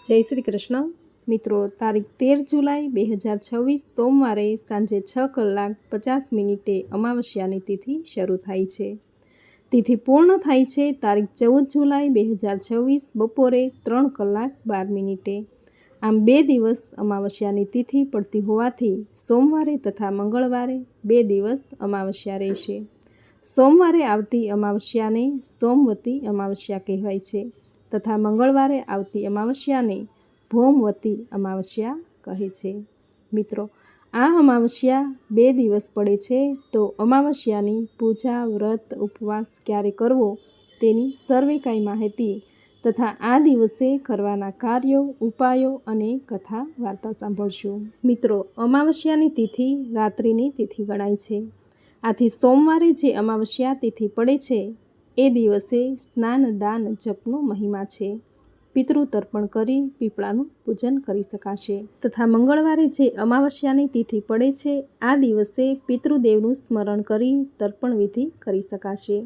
જય શ્રી કૃષ્ણ મિત્રો, તારીખ 13 જુલાઈ 2026 સોમવારે સાંજે 6:50 અમાવસ્યાની તિથિ શરૂ થાય છે. તિથિ પૂર્ણ થાય છે તારીખ 14 જુલાઈ 2026 બપોરે 3:12. આમ 2 દિવસ અમાવસ્યાની તિથિ પડતી હોવાથી સોમવારે તથા મંગળવારે 2 દિવસ અમાવસ્યા રહેશે. સોમવારે આવતી અમાવસ્યાને સોમવતી અમાવસ્યા કહેવાય છે તથા મંગળવારે આવતી અમાવસ્યાને ભૌમવતી અમાવસ્યા કહે છે. મિત્રો, આ અમાવસ્યા 2 દિવસ પડે છે તો અમાવસ્યાની પૂજા, વ્રત, ઉપવાસ ક્યારે કરવો તેની સર્વે કાંઈ માહિતી તથા આ દિવસે કરવાના કાર્યો, ઉપાયો અને કથા વાર્તા સાંભળશું. મિત્રો, અમાવસ્યાની તિથિ રાત્રિની તિથિ ગણાય છે. આથી સોમવારે જે અમાવસ્યા તિથિ પડે છે એ દિવસે સ્નાન, દાન, જપનો મહિમા છે. પિતૃ તર્પણ કરી પીપળાનું પૂજન કરી શકાશે. તથા મંગળવારે જે અમાવસ્યાની તિથિ પડે છે આ દિવસે પિતૃદેવનું સ્મરણ કરી તર્પણ વિધિ કરી શકાશે.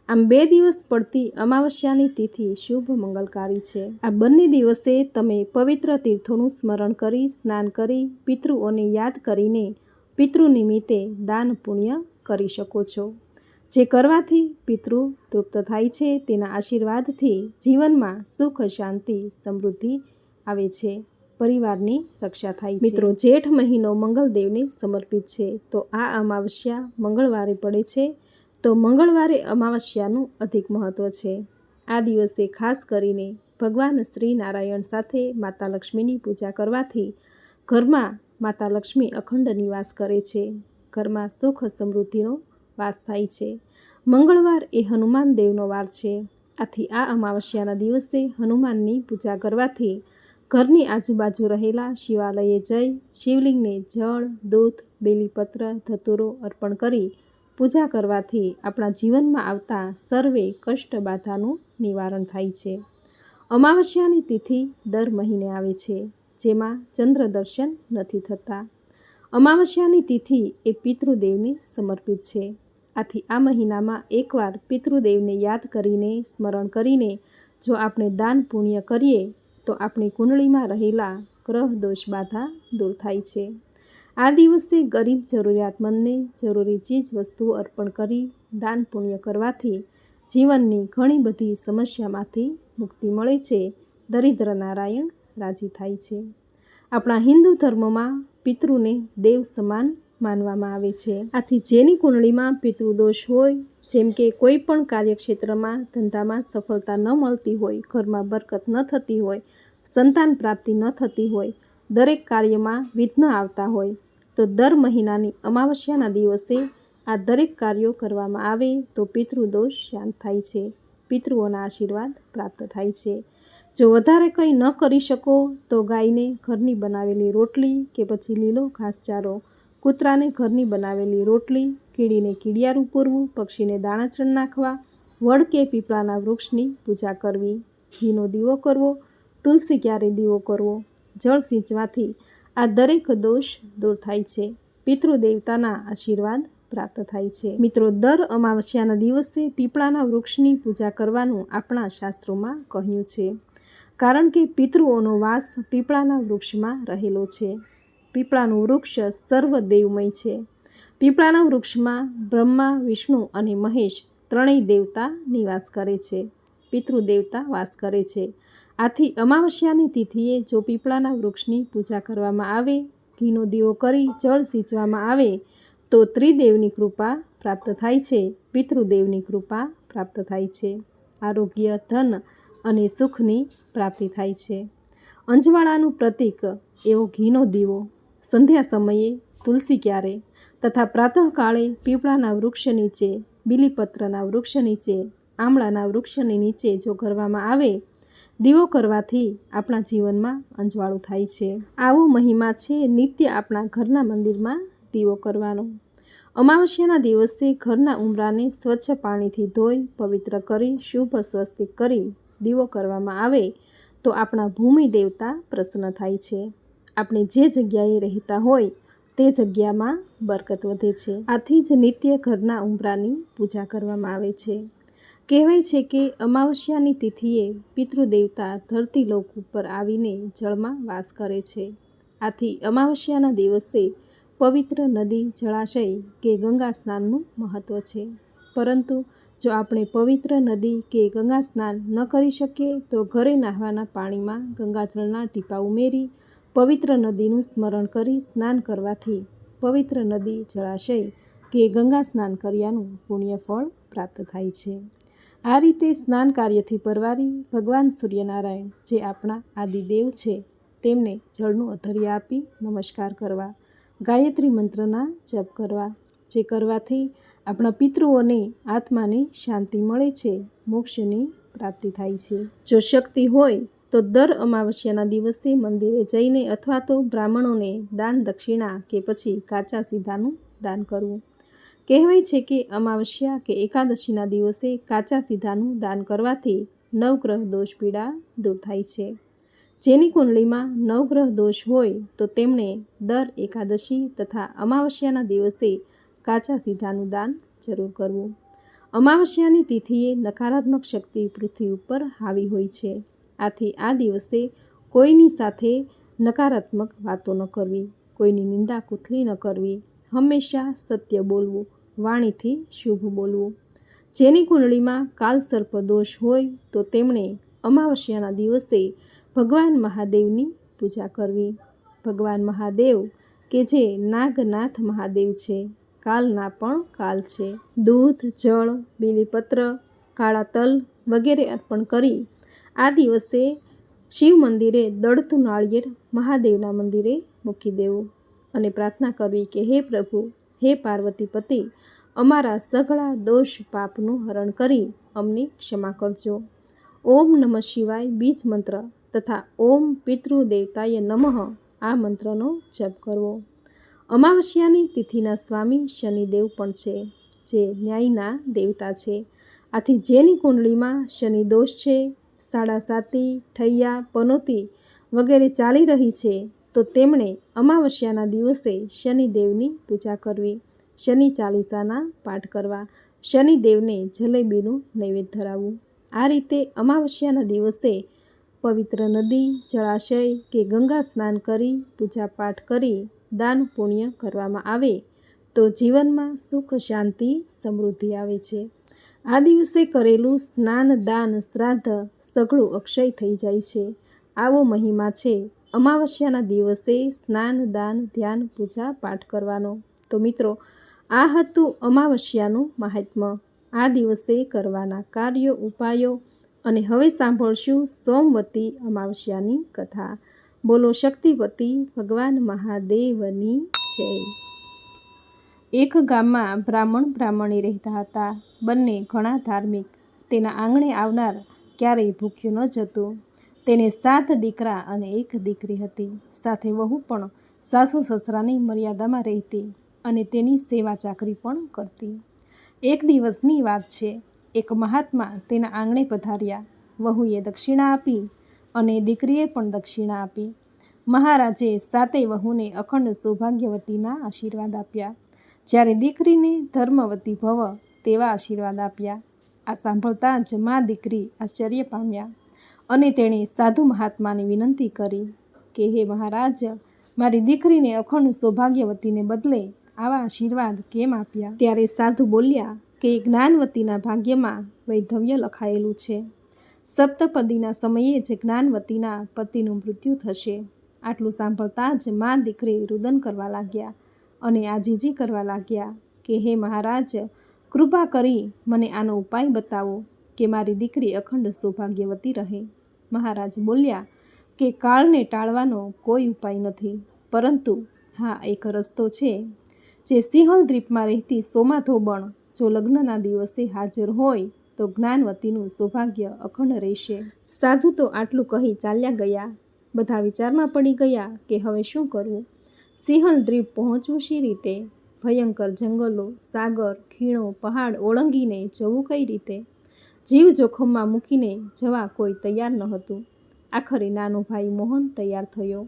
આમ 2 દિવસ પડતી અમાવસ્યાની તિથિ શુભ મંગલકારી છે. આ બંને દિવસે તમે પવિત્ર તીર્થોનું સ્મરણ કરી સ્નાન કરી પિતૃઓને યાદ કરીને પિતૃ નિમિત્તે દાન પુણ્ય કરી શકો છો. જે કરવાથી પિતૃ તૃપ્ત થાય છે. તેના આશીર્વાદથી જીવનમાં સુખ, શાંતિ, સમૃદ્ધિ આવે છે. પરિવારની રક્ષા થાય છે. મિત્રો, જેઠ મહિનો મંગલદેવને સમર્પિત છે તો આ અમાવસ્યા મંગળવારે પડે છે તો મંગળવારે અમાવસ્યાનું અધિક મહત્વ છે. આ દિવસે ખાસ કરીને ભગવાન શ્રી નારાયણ સાથે માતા લક્ષ્મીની પૂજા કરવાથી ઘરમાં માતા લક્ષ્મી અખંડ નિવાસ કરે છે. ઘરમાં સુખ સમૃદ્ધિનો વાસ થાય છે. મંગળવાર એ હનુમાન દેવનો વાર છે. આથી આ અમાવસ્યાના દિવસે હનુમાનની પૂજા કરવાથી ઘરની આજુબાજુ રહેલા શિવાલયે જઈ શિવલિંગને જળ, દૂધ, બેલીપત્ર, ધતુરો અર્પણ કરી પૂજા કરવાથી આપણા જીવનમાં આવતા સર્વે કષ્ટ બાધાનું નિવારણ થાય છે. અમાવસ્યાની તિથિ દર મહિને આવે છે જેમાં ચંદ્ર દર્શન નથી થતા. અમાવસ્યાની તિથિ એ પિતૃદેવને સમર્પિત છે. આથી આ મહિનામાં એકવાર પિતૃદેવને યાદ કરીને સ્મરણ કરીને જો આપણે દાન પુણ્ય કરીએ તો આપણી કુંડળીમાં રહેલા ગ્રહ દોષ બાધા દૂર થાય છે. આ દિવસે ગરીબ જરૂરિયાતમંદને જરૂરી ચીજ વસ્તુઓ અર્પણ કરી દાન પુણ્ય કરવાથી જીવનની ઘણી બધી સમસ્યામાંથી મુક્તિ મળે છે. દરિદ્ર નારાયણ રાજી થાય છે. આપણા હિન્દુ ધર્મમાં પિતૃને દેવ સમાન માનવામાં આવે છે. આથી જેની કુંડળીમાં પિતૃદોષ હોય, જેમ કે કોઈ પણ કાર્યક્ષેત્રમાં ધંધામાં સફળતા ન મળતી હોય, ઘરમાં બરકત ન થતી હોય, સંતાન પ્રાપ્તિ ન થતી હોય, દરેક કાર્યમાં વિઘ્ન આવતા હોય તો દર મહિનાની અમાવસ્યાના દિવસે આ દરેક કાર્યો કરવામાં આવે તો પિતૃદોષ શાંત થાય છે. પિતૃઓના આશીર્વાદ પ્રાપ્ત થાય છે. જો વધારે કંઈ ન કરી શકો તો ગાયને ઘરની બનાવેલી રોટલી કે પછી લીલો ઘાસચારો, કૂતરાને ઘરની બનાવેલી રોટલી, કીડીને કીડિયારું પૂરવું, પક્ષીને દાણાચણ નાખવા, વડ કે પીપળાના વૃક્ષની પૂજા કરવી, ઘીનો દીવો કરવો, તુલસી ક્યારે દીવો કરવો, જળ સિંચવાથી આ દરેક દોષ દૂર થાય છે. પિતૃદેવતાના આશીર્વાદ પ્રાપ્ત થાય છે. મિત્રો, દર અમાવસ્યાના દિવસે પીપળાના વૃક્ષની પૂજા કરવાનું આપણા શાસ્ત્રોમાં કહ્યું છે. કારણ કે પિતૃઓનો વાસ પીપળાના વૃક્ષમાં રહેલો છે. પીપળાનું વૃક્ષ સર્વદેવમય છે. પીપળાના વૃક્ષમાં બ્રહ્મા, વિષ્ણુ અને મહેશ ત્રણેય દેવતા નિવાસ કરે છે. પિતૃદેવતા વાસ કરે છે. આથી અમાવસ્યાની તિથિએ જો પીપળાના વૃક્ષની પૂજા કરવામાં આવે, ઘીનો દીવો કરી જળ સિંચવામાં આવે તો ત્રિદેવની કૃપા પ્રાપ્ત થાય છે. પિતૃદેવની કૃપા પ્રાપ્ત થાય છે. આરોગ્ય, ધન અને સુખની પ્રાપ્તિ થાય છે. અંજવાળાનું પ્રતીક એવો ઘીનો દીવો સંધ્યા સમયે તુલસી ક્યારે તથા પ્રાતઃકાળે પીપળાના વૃક્ષ નીચે, બીલીપત્રના વૃક્ષ નીચે, આમળાના વૃક્ષની નીચે જો કરવામાં આવે દીવો કરવાથી આપણા જીવનમાં અંજવાળું થાય છે. આવો મહિમા છે નિત્ય આપણા ઘરના મંદિરમાં દીવો કરવાનો. અમાવસ્યાના દિવસે ઘરના ઉંબરાને સ્વચ્છ પાણીથી ધોઈ પવિત્ર કરી શુભ સ્વસ્તિક કરી દીવો કરવામાં આવે તો આપણા ભૂમિ દેવતા પ્રસન્ન થાય છે. આપણે જે જગ્યાએ રહેતા હોય તે જગ્યામાં બરકત વધે છે. આથી જ નિત્ય ઘરના ઉંબરાની પૂજા કરવામાં આવે છે. કહેવાય છે કે અમાવસ્યાની તિથિએ પિતૃદેવતા ધરતીલોક ઉપર આવીને જળમાં વાસ કરે છે. આથી અમાવસ્યાના દિવસે પવિત્ર નદી, જળાશય કે ગંગા સ્નાનનું મહત્ત્વ છે. પરંતુ જો આપણે પવિત્ર નદી કે ગંગા સ્નાન ન કરી શકીએ તો ઘરે નહાવાના પાણીમાં ગંગાજળના ટીપા ઉમેરી પવિત્ર નદીનું સ્મરણ કરી સ્નાન કરવાથી પવિત્ર નદી, જળાશય કે ગંગા સ્નાન કર્યાનું પુણ્ય ફળ પ્રાપ્ત થાય છે. આ રીતે સ્નાન કાર્યથી પરવારી ભગવાન સૂર્યનારાયણ, જે આપણા આદિદેવ છે, તેમને જળનું અધર્ય આપી નમસ્કાર કરવા, ગાયત્રી મંત્રના જપ કરવા, જે કરવાથી આપણા પિતૃઓને આત્માને શાંતિ મળે છે, મોક્ષની પ્રાપ્તિ થાય છે. જો શક્તિ હોય તો દર અમાવસ્યાના દિવસે મંદિરે જઈને અથવા તો બ્રાહ્મણોને દાન દક્ષિણા કે પછી કાચા સીધાનું દાન કરવું. કહેવાય છે કે અમાવસ્યા કે એકાદશીના દિવસે કાચા સીધાનું દાન કરવાથી નવગ્રહ દોષ પીડા દૂર થાય છે. જેની કુંડળીમાં નવગ્રહ દોષ હોય તો તેમણે દર એકાદશી તથા અમાવસ્યાના દિવસે કાચા સીધાનું દાન જરૂર કરવું. અમાવસ્યાની તિથિએ નકારાત્મક શક્તિ પૃથ્વી ઉપર હાવી હોય છે. આથી આ દિવસે કોઈની સાથે નકારાત્મક વાતો ન કરવી, કોઈની નિંદા કુથલી ન કરવી, હંમેશા સત્ય બોલવું, વાણીથી શુભ બોલવું. જેની કુંડળીમાં કાલસર્પ દોષ હોય તો તેમણે અમાવસ્યાના દિવસે ભગવાન મહાદેવની પૂજા કરવી. ભગવાન મહાદેવ કે જે નાગનાથ મહાદેવ છે, કાલના પણ કાલ છે. દૂધ, જળ, બીલીપત્ર, કાળા તલ વગેરે અર્પણ કરી આ દિવસે શિવ મંદિરે દળતું નાળિયેર મહાદેવના મંદિરે મૂકી દેવું અને પ્રાર્થના કરવી કે હે પ્રભુ, હે પાર્વતી પતિ, અમારા સઘળા દોષ પાપનું હરણ કરી અમને ક્ષમા કરજો. ઓમ નમઃ શિવાય બીજ મંત્ર તથા ઓમ પિતૃદેવતાય નમઃ આ મંત્રનો જપ કરવો. અમાવસ્યાની તિથિના સ્વામી શનિદેવ પણ છે, જે ન્યાયના દેવતા છે. આથી જેની કુંડળીમાં શનિ દોષ છે, સાડાસાતી, ઠૈયા, પનોતી વગેરે ચાલી રહી છે, તો તેમણે અમાવસ્યાના દિવસે શનિદેવની પૂજા કરવી, શનિ ચાલીસાના પાઠ કરવા, શનિદેવને જલેબીનું નૈવેદ્ય ધરાવવું. આ રીતે અમાવસ્યાના દિવસે પવિત્ર નદી, જળાશય કે ગંગા સ્નાન કરી પૂજા પાઠ કરી દાન પુણ્ય કરવામાં આવે તો જીવનમાં સુખ, શાંતિ, સમૃદ્ધિ આવે છે. આ દિવસે કરેલું સ્નાન, દાન, શ્રાદ્ધ સઘળું અક્ષય થઈ જાય છે. આવો મહિમા છે અમાવસ્યાના દિવસે સ્નાન, દાન, ધ્યાન, પૂજા પાઠ કરવાનો. તો મિત્રો, આ હતું અમાવસ્યાનું મહાત્મ્ય, આ દિવસે કરવાના કાર્યો, ઉપાયો. અને હવે સાંભળશું સોમવતી અમાવસ્યાની કથા. બોલો શક્તિપતિ ભગવાન મહાદેવની જય. એક ગામમાં બ્રાહ્મણી રહેતા હતા. બંને ઘણા ધાર્મિક. તેના આંગણે આવનાર ક્યારેય ભૂખ્યું ન જતું. તેને 7 દીકરા અને 1 દીકરી હતી. સાથે વહુ પણ સાસુ સસરાની મર્યાદામાં રહેતી અને તેની સેવા ચાકરી પણ કરતી. એક દિવસની વાત છે. એક મહાત્મા તેના આંગણે પધાર્યા. વહુએ દક્ષિણા આપી અને દીકરીએ પણ દક્ષિણા આપી. મહારાજે 7 વહુને અખંડ સૌભાગ્યવતીના આશીર્વાદ આપ્યા, જ્યારે દીકરીને ધર્મવતી ભવ તેવા આશીર્વાદ આપ્યા. આ સાંભળતા જ દીકરી આશ્ચર્ય પામ્યા અને તેણે સાધુ મહાત્માને વિનંતી કરી કે હે મહારાજ, મારી દીકરીને અખંડ સૌભાગ્યવતીને બદલે આવા આશીર્વાદ કેમ આપ્યા? ત્યારે સાધુ બોલ્યા કે જ્ઞાનવતીના ભાગ્યમાં વૈધવ્ય લખાયેલું છે. સપ્તપદીના સમયે જ જ્ઞાનવતીના પતિનું મૃત્યુ થશે. આટલું સાંભળતા જ દીકરી રુદન કરવા લાગ્યા અને આજીજી કરવા લાગ્યા કે હે મહારાજ, કૃપા કરી મને આનો ઉપાય બતાવો કે મારી દીકરી અખંડ સૌભાગ્યવતી રહે. મહારાજ બોલ્યા કે કાળને ટાળવાનો કોઈ ઉપાય નથી, પરંતુ હા, એક રસ્તો છે. જે સિંહલ દ્વીપમાં રહેતી સોમાધોબણ જો લગ્નના દિવસે હાજર હોય તો જ્ઞાનવતીનું સૌભાગ્ય અખંડ રહેશે. સાધુ તો આટલું કહી ચાલ્યા ગયા. બધા વિચારમાં પડી ગયા કે હવે શું કરવું? સિંહલ દ્વીપ પહોંચવું શી રીતે? ભયંકર જંગલો, સાગર, ખીણો, પહાડ ઓળંગીને જવું કઈ રીતે? જીવ જોખમમાં મૂકીને જવા કોઈ તૈયાર ન હતું. આખરે નાનો ભાઈ મોહન તૈયાર થયો.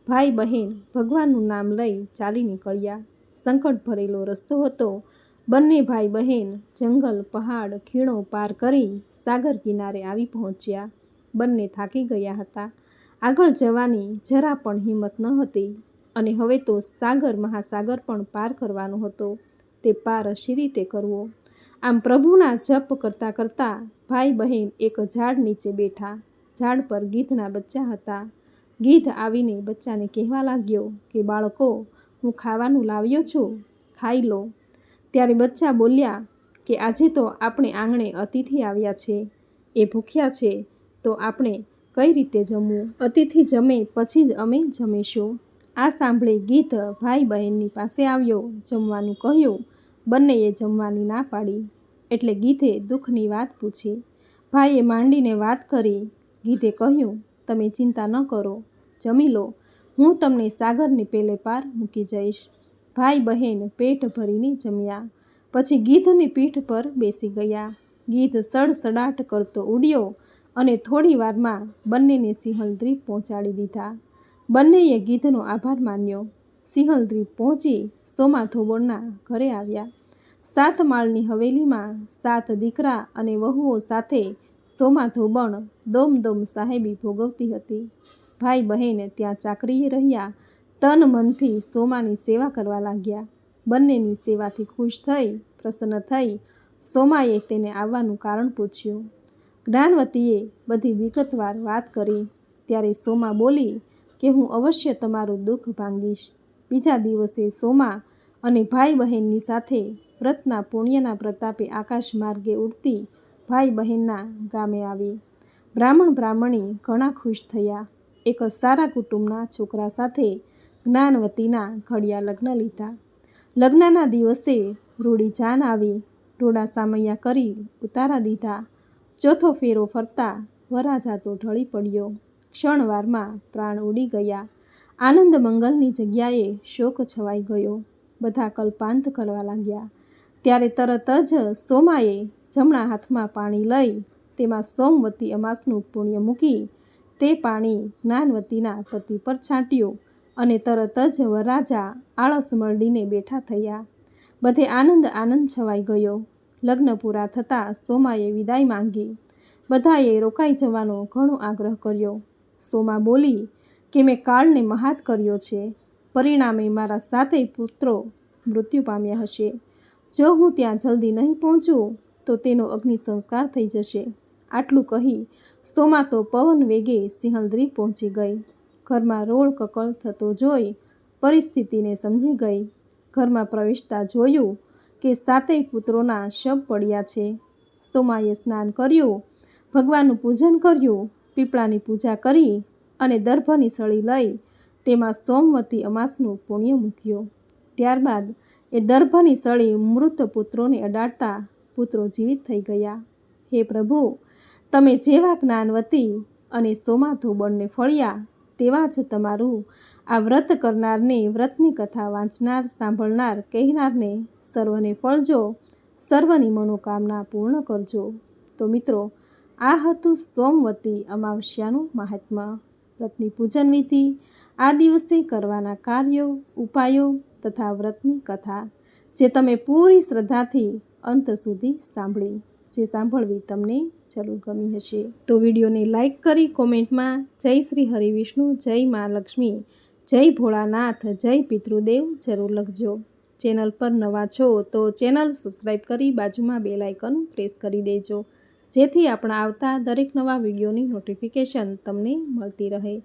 ભાઈ બહેન ભગવાનનું નામ લઈ ચાલી નીકળ્યા. સંકટ ભરેલો રસ્તો હતો. બંને ભાઈ બહેન જંગલ, પહાડ, ખીણો પાર કરી સાગર કિનારે આવી પહોંચ્યા. બંને થાકી ગયા હતા. આગળ જવાની જરા પણ હિંમત ન હતી અને હવે તો સાગર મહાસાગર પણ પાર કરવાનો હતો. તે પાર શી રીતે કરવો? આમ પ્રભુના જપ કરતાં કરતાં ભાઈ બહેન એક ઝાડ નીચે બેઠા. ઝાડ પર ગીધના બચ્ચા હતા. ગીધ આવીને બચ્ચાને કહેવા લાગ્યો કે બાળકો, હું ખાવાનું લાવ્યો છું, ખાઈ લો. ત્યારે બચ્ચા બોલ્યા કે આજે તો આપણે આંગણે અતિથિ આવ્યા છે, એ ભૂખ્યા છે, તો આપણે કઈ રીતે જમવું? અતિથિ જમે પછી જ અમે જમીશું. આ સાંભળી ગીધ ભાઈ બહેનની પાસે આવ્યો, જમવાનું કહ્યું. બંનેએ જમવાની ના પાડી. એટલે ગીધે દુઃખની વાત પૂછી. ભાઈએ માંડીને વાત કરી. ગીધે કહ્યું, તમે ચિંતા ન કરો, જમી લો, હું તમને સાગરની પેલે પાર મૂકી જઈશ. ભાઈ બહેન પેટ ભરીને જમ્યા. પછી ગીધની પીઠ પર બેસી ગયા. ગીધ સડસડાટ કરતો ઉડ્યો અને થોડી વારમાં બંનેને સિંહલ દ્વીપ પહોંચાડી દીધા. બંનેએ ગીધનો આભાર માન્યો. સિંહલ દ્વીપ પહોંચી સોમા ધોબણના ઘરે આવ્યા. 7 માળની હવેલીમાં 7 દીકરા અને વહુઓ સાથે સોમા ધોબણ દોમદોમ સાહેબી ભોગવતી હતી. ભાઈ બહેન ત્યાં ચાકરીએ રહ્યા. તન મનથી સોમાની સેવા કરવા લાગ્યા. બંનેની સેવાથી ખુશ થઈ, પ્રસન્ન થઈ સોમાએ તેને આવવાનું કારણ પૂછ્યું. જ્ઞાનવતીએ બધી વિગતવાર વાત કરી. ત્યારે સોમા બોલી કે હું અવશ્ય તમારું દુઃખ ભાંગીશ. બીજા દિવસે સોમા અને ભાઈ બહેનની સાથે વ્રતના પુણ્યના પ્રતાપે આકાશ માર્ગે ઉડતી ભાઈ બહેનના ગામે આવી. બ્રાહ્મણ બ્રાહ્મણી ઘણા ખુશ થયા. એક સારા કુટુંબના છોકરા સાથે જ્ઞાનવતીના ઘડિયા લગ્ન લીધા. લગ્નના દિવસે રૂડી જાન આવી. રૂડા સામૈયા કરી ઉતારા દીધા. ચોથો ફેરો ફરતા વરરાજાતો ઢળી પડ્યો. ક્ષણવારમાં પ્રાણ ઉડી ગયા. આનંદ મંગલની જગ્યાએ શોક છવાઈ ગયો. બધા કલ્પાંત કરવા લાગ્યા. ત્યારે તરત જ સોમાએ જમણા હાથમાં પાણી લઈ તેમાં સોમવતી અમાસનું પુણ્ય મૂકી તે પાણી જ્ઞાનવતીના પતિ પર છાંટ્યું અને તરત જ વરરાજા આળસ મરડીને બેઠા થયા. બધે આનંદ આનંદ છવાઈ ગયો. લગ્ન પૂરા થતાં સોમાએ વિદાય માંગી. બધાએ રોકાઈ જવાનો ઘણો આગ્રહ કર્યો. સોમા બોલી કે મેં કાળને મહાત કર્યો છે, પરિણામે મારા 7 પુત્રો મૃત્યુ પામ્યા હશે. જો હું ત્યાં જલ્દી નહીં પહોંચું તો તેનો અગ્નિ સંસ્કાર થઈ જશે. આટલું કહી સોમા તો પવન વેગે સિંહલ દ્વીપ પહોંચી ગઈ. ઘરમાં રોળ કકળ થતો જોઈ પરિસ્થિતિને સમજી ગઈ. ઘરમાં પ્રવેશતા જોયું કે 7 પુત્રોના શબ પડ્યા છે. સોમાએ સ્નાન કર્યું, ભગવાનનું પૂજન કર્યું, પીપળાની પૂજા કરી અને દર્ભની સળી લઈ તેમાં સોમવતી અમાસનું પુણ્ય મૂક્યું. ત્યારબાદ એ દર્ભની સળી મૃત પુત્રોને અડાડતા પુત્રો જીવિત થઈ ગયા. હે પ્રભુ, તમે જેવા જ્ઞાનવતી અને સોમા ધોબણને ફળ્યા તેવા જ તમારું આ વ્રત કરનારને, વ્રતની કથા વાંચનાર, સાંભળનાર, કહેનારને સર્વને ફળજો, સર્વની મનોકામના પૂર્ણ કરજો. તો મિત્રો, આ હતું સોમવતી અમાવસ્યાનું મહાત્મ્ય. વ્રતની પૂજન વિધિ, આ દિવસે કરવાના કાર્યો, ઉપાયો તથા વ્રતની કથા જે તમે પૂરી શ્રદ્ધાથી અંત સુધી સાંભળી, જે સાંભળવી તમને જરૂર ગમી હશે. તો વિડીયોને લાઈક કરી કોમેન્ટમાં જય શ્રી હરિવિષ્ણુ, જય મા લક્ષ્મી, જય ભોળાનાથ, જય પિતૃદેવ જરૂર લખજો. ચેનલ પર નવા છો તો ચેનલ સબસ્ક્રાઈબ કરી બાજુમાં બેલ આઇકન પ્રેસ કરી દેજો, જેથી આપણા આવતા દરેક નવા વિડીયોની નોટિફિકેશન તમને મળતી રહે.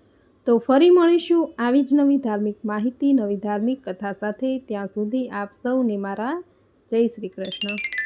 તો ફરી મળીશું આવી જ નવી ધાર્મિક માહિતી, નવી ધાર્મિક કથા સાથે. ત્યાં સુધી આપ સૌને મારા જય શ્રી કૃષ્ણ.